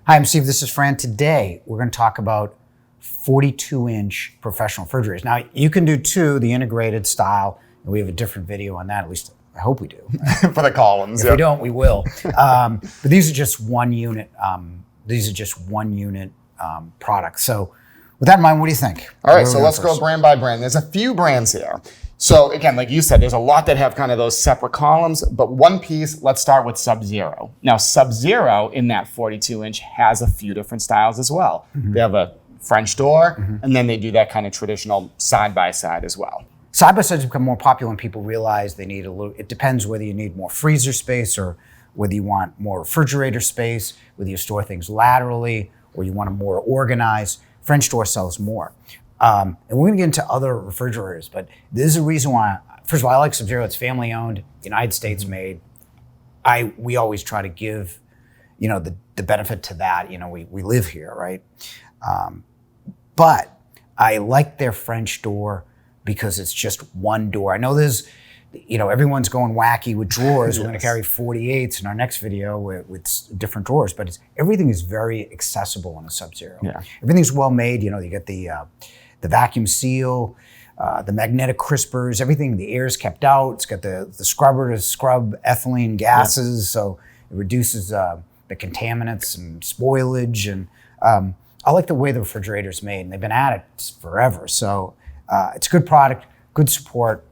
Hi, I'm Steve. This is Fran. Today, we're going to talk about 42-inch professional refrigerators. Now, you can do two, the integrated style, and we have a different video on that. At least, I hope we do. For the columns. If we don't, we will. But these are just one unit. Products. So, with that in mind, what do you think? All right, so let's go brand by brand. There's a few brands here. So again, like you said, there's a lot that have kind of those separate columns, but one piece, let's start with Sub-Zero. Now, Sub-Zero in that 42-inch has a few different styles as well. Mm-hmm. They have a French door, and then they do that kind of traditional side-by-side as well. Side-by-sides become more popular when people realize they need a little, it depends whether you need more freezer space or whether you want more refrigerator space, whether you store things laterally or you want them more organized. French door sells more. And we're going to get into other refrigerators, but this is a reason why. First of all, I like Sub-Zero. It's family owned, United States made. We always try to give, the benefit to that. We live here, right? But I like their French door because it's just one door. I know there's, everyone's going wacky with drawers. Yes. We're going to carry 48s in our next video with different drawers, but everything is very accessible in a Sub-Zero. Yeah. Everything's well made. You get the vacuum seal, the magnetic crispers, everything. The air is kept out. It's got the scrubber to scrub ethylene gases, so it reduces the contaminants and spoilage. And I like the way the refrigerator's made, and they've been at it forever. So it's a good product, good support,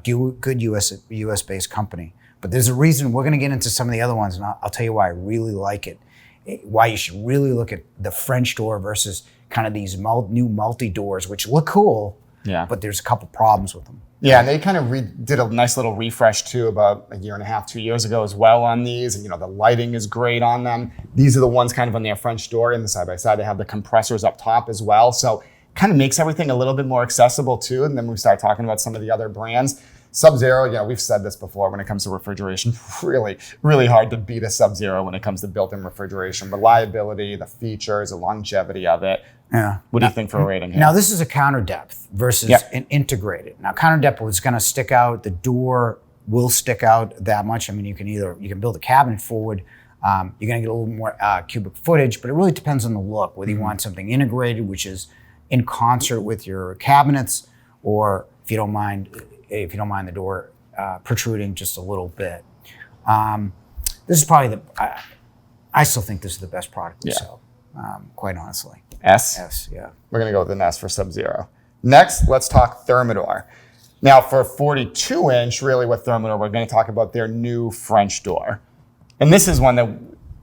good US-based company. But there's a reason we're going to get into some of the other ones, and I'll tell you why I really like it. Why you should really look at the French door versus kind of these new multi-doors, which look cool, but there's a couple problems with them. Yeah, and they kind of did a nice little refresh too about a year and a half, 2 years ago as well on these. And the lighting is great on them. These are the ones kind of on their French door in the side-by-side. They have the compressors up top as well. So kind of makes everything a little bit more accessible too. And then we start talking about some of the other brands. Sub-Zero, we've said this before when it comes to refrigeration, really, really hard to beat a Sub-Zero when it comes to built-in refrigeration. Reliability, the features, the longevity of it. Yeah. What do you think for a rating here? Now, this is a counter depth versus an integrated. Now, counter depth is going to stick out. The door will stick out that much. I mean, you can build a cabinet forward. You're going to get a little more cubic footage, but it really depends on the look, whether you want something integrated, which is in concert with your cabinets, or if you don't mind the door protruding just a little bit. This is probably I still think this is the best product we sell, quite honestly. S? S, yeah. We're going to go with an S for Sub-Zero. Next, let's talk Thermador. Now, for 42-inch, really with Thermador, we're going to talk about their new French door. And this is one that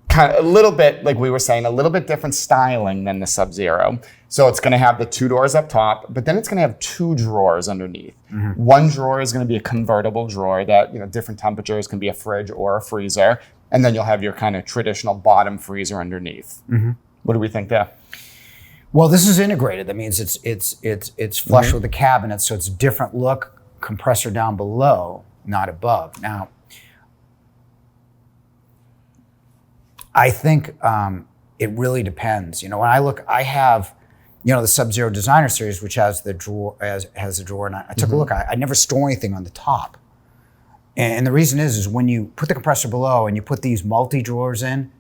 kind of a little bit, like we were saying, a little bit different styling than the Sub-Zero. So it's going to have the two doors up top, but then it's going to have two drawers underneath. Mm-hmm. One drawer is going to be a convertible drawer that, different temperatures can be a fridge or a freezer. And then you'll have your kind of traditional bottom freezer underneath. Mm-hmm. What do we think there? Well, this is integrated. That means it's flush with the cabinet, so it's a different look. Compressor down below, not above. Now, I think it really depends. When I look, I have, the Sub-Zero Designer Series, which has the drawer, has a drawer, and I took a look. I never store anything on the top, and the reason is when you put the compressor below and you put these multi-drawers in,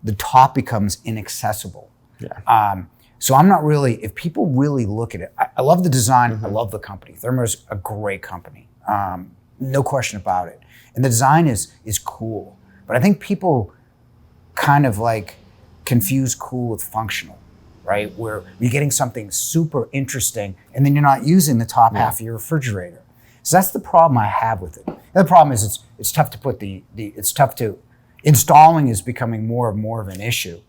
the top becomes inaccessible. Yeah. So I'm not really, if people really look at it, I love the design, I love the company. Thermador's a great company, no question about it. And the design is cool, but I think people kind of like confuse cool with functional, right? Where you're getting something super interesting and then you're not using the top half of your refrigerator. So that's the problem I have with it. The other problem is it's tough to put installing is becoming more and more of an issue.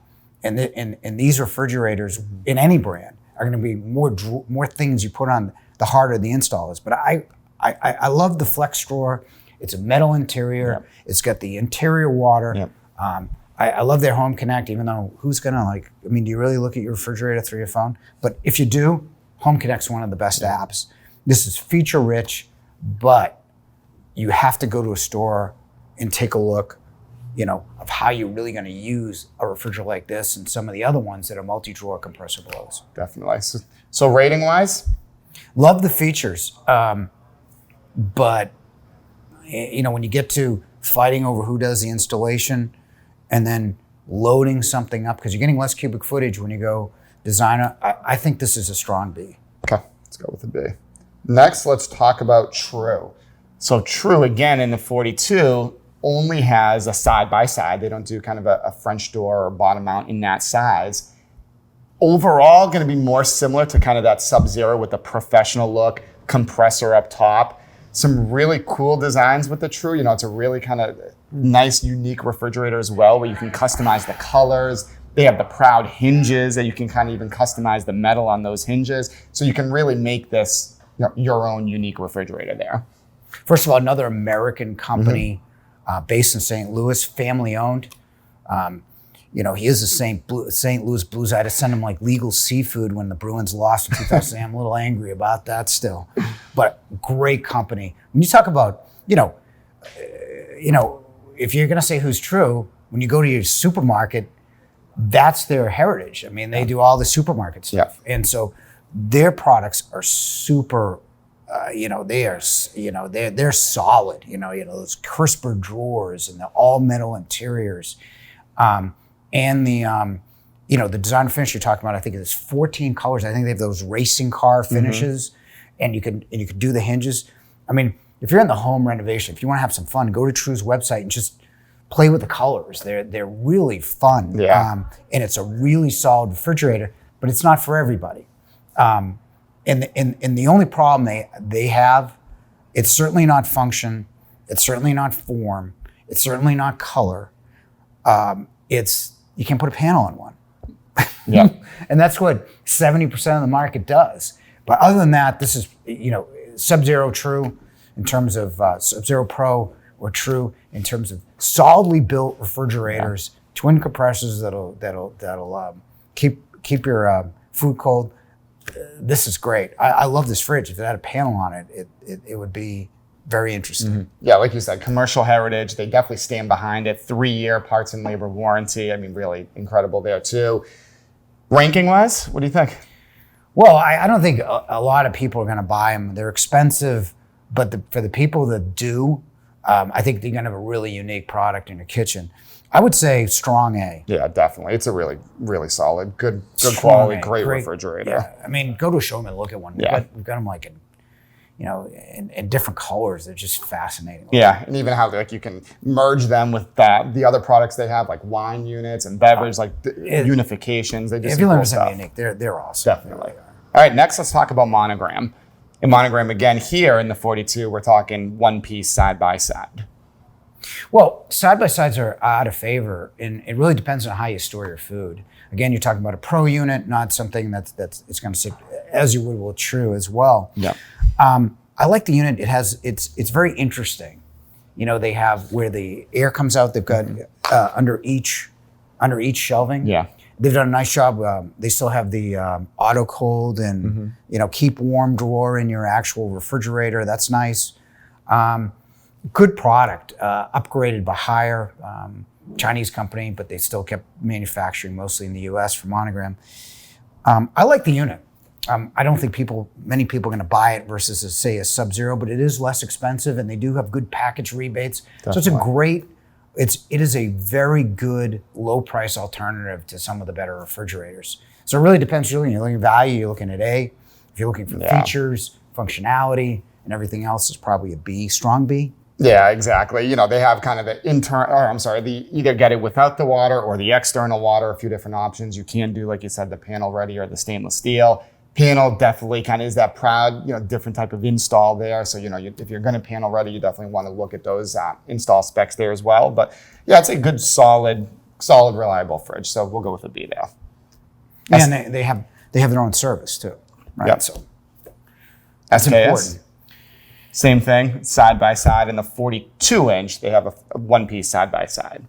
And these refrigerators in any brand are going to be more things you put on, the harder the install is. But I love the flex drawer. It's a metal interior. Yep. It's got the interior water. Yep. I love their Home Connect, even though who's going to do you really look at your refrigerator through your phone? But if you do, Home Connect's one of the best apps. This is feature rich, but you have to go to a store and take a look of how you're really going to use a refrigerator like this and some of the other ones that are multi-drawer compressor blows. Definitely. So rating-wise? Love the features. But, when you get to fighting over who does the installation and then loading something up, because you're getting less cubic footage when you go designer. I think this is a strong B. Okay, let's go with a B. Next, let's talk about True. So True, again, in the 42, only has a side-by-side. They don't do kind of a French door or bottom mount in that size. Overall, going to be more similar to kind of that Sub-Zero with the professional look, compressor up top. Some really cool designs with the True. You know, it's a really kind of nice, unique refrigerator as well, where you can customize the colors. They have the proud hinges that you can kind of even customize the metal on those hinges. So you can really make this, you know, your own unique refrigerator there. First of all, another American company based in St. Louis, family owned. You know, he is a St. Louis Blues. I had to send him like legal seafood when the Bruins lost in 2000. I'm a little angry about that still, but great company. When you talk about, you know, if you're going to say who's True, when you go to your supermarket, that's their heritage. I mean, they do all the supermarket stuff, and so their products are super. They're solid. You know, those crisper drawers and the all metal interiors. And the design finish you're talking about, I think it's 14 colors. I think they have those racing car finishes, and you can do the hinges. I mean, if you're in the home renovation, if you want to have some fun, go to True's website and just play with the colors. They're really fun. Yeah. And it's a really solid refrigerator, but it's not for everybody. And the only problem they have, it's certainly not function, it's certainly not form, it's certainly not color. You can't put a panel on one. Yeah. And that's what 70% of the market does. But other than that, this is, Sub-Zero True in terms of Sub-Zero Pro or True in terms of solidly built refrigerators, twin compressors that'll keep your food cold. This is great. I love this fridge. If it had a panel on it, it would be very interesting. Mm-hmm. Yeah, like you said, commercial heritage. They definitely stand behind it. 3-year parts and labor warranty. I mean, really incredible there too. Ranking-wise, what do you think? Well, I don't think a lot of people are going to buy them. They're expensive, but for the people that do, I think they're going to have a really unique product in your kitchen. I would say strong A. Yeah, definitely. It's a really, really solid, good quality, great refrigerator. Yeah. I mean, go to a showroom and look at one. We've got them like in different colors. They're just fascinating. Yeah, and even how you can merge them with the other products they have, like wine units and beverage, unifications. They just if you learn something unique, they're awesome. Definitely. All right, next let's talk about Monogram. In Monogram, again, here in the 42, we're talking one-piece side-by-side. Well, side-by-sides are out of favor, and it really depends on how you store your food. Again, you're talking about a pro unit, not something that's it's going to sit as you would with True as well. Yeah. I like the unit. It's very interesting. You know, they have where the air comes out. They've got under each shelving. Yeah. They've done a nice job. They still have the auto cold and keep warm drawer in your actual refrigerator. That's nice. Good product, upgraded by Haier, Chinese company, but they still kept manufacturing mostly in the U.S. for Monogram. I like the unit. I don't think many people are going to buy it versus, say, a Sub-Zero, but it is less expensive, and they do have good package rebates. Definitely. So it is a very good low price alternative to some of the better refrigerators. So it really depends. You're looking at value, you're looking at A. If you're looking for features, functionality, and everything else, is probably a B, strong B. Yeah, exactly. You know, they have kind of the either get it without the water or the external water, a few different options. You can do, like you said, the panel ready or the stainless steel. Panel definitely kind of is that proud, different type of install there. So, if you're going to panel ready, you definitely want to look at those install specs there as well. But yeah, it's a good, solid, reliable fridge. So we'll go with a B there. And they have their own service too, right? Yep. So that's SKS. important. Same thing, side by side. In the 42-inch, they have a one-piece side by side.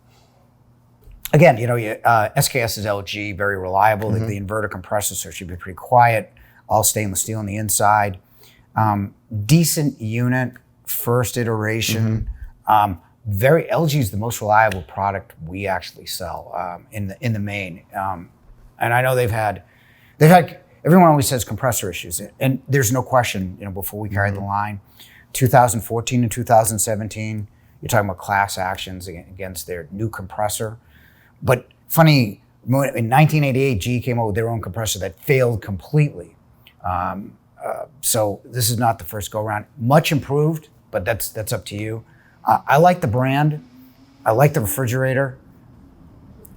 Again, SKS is LG, very reliable. The inverter compressor, so it should be pretty quiet. All stainless steel on the inside. Decent unit, first iteration. LG is the most reliable product we actually sell in the main. And I know they've had. Everyone always says compressor issues, and there's no question. Before we carried the line, 2014 and 2017, you're talking about class actions against their new compressor. But funny, in 1988, GE came out with their own compressor that failed completely. So this is not the first go around. Much improved, but that's up to you. I like the brand. I like the refrigerator.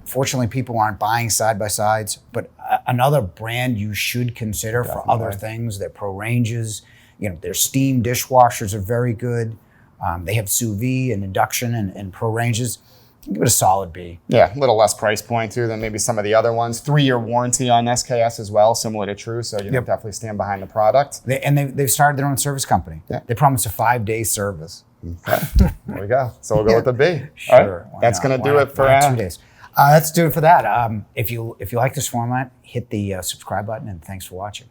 Fortunately, people aren't buying side-by-sides, but another brand you should consider for other things. Their Pro Ranges, their steam dishwashers are very good. They have sous vide and induction and Pro Ranges. Give it a solid B. Yeah, a little less price point too than maybe some of the other ones. 3-year warranty on SKS as well, similar to True, so you definitely stand behind the product. They've started their own service company. Yeah. They promise a 5-day service. Okay, there we go. So we'll go with the B. Sure. All right. That's going to do it for 2 days. Let's do it for that. If you like this format, hit the subscribe button, and thanks for watching.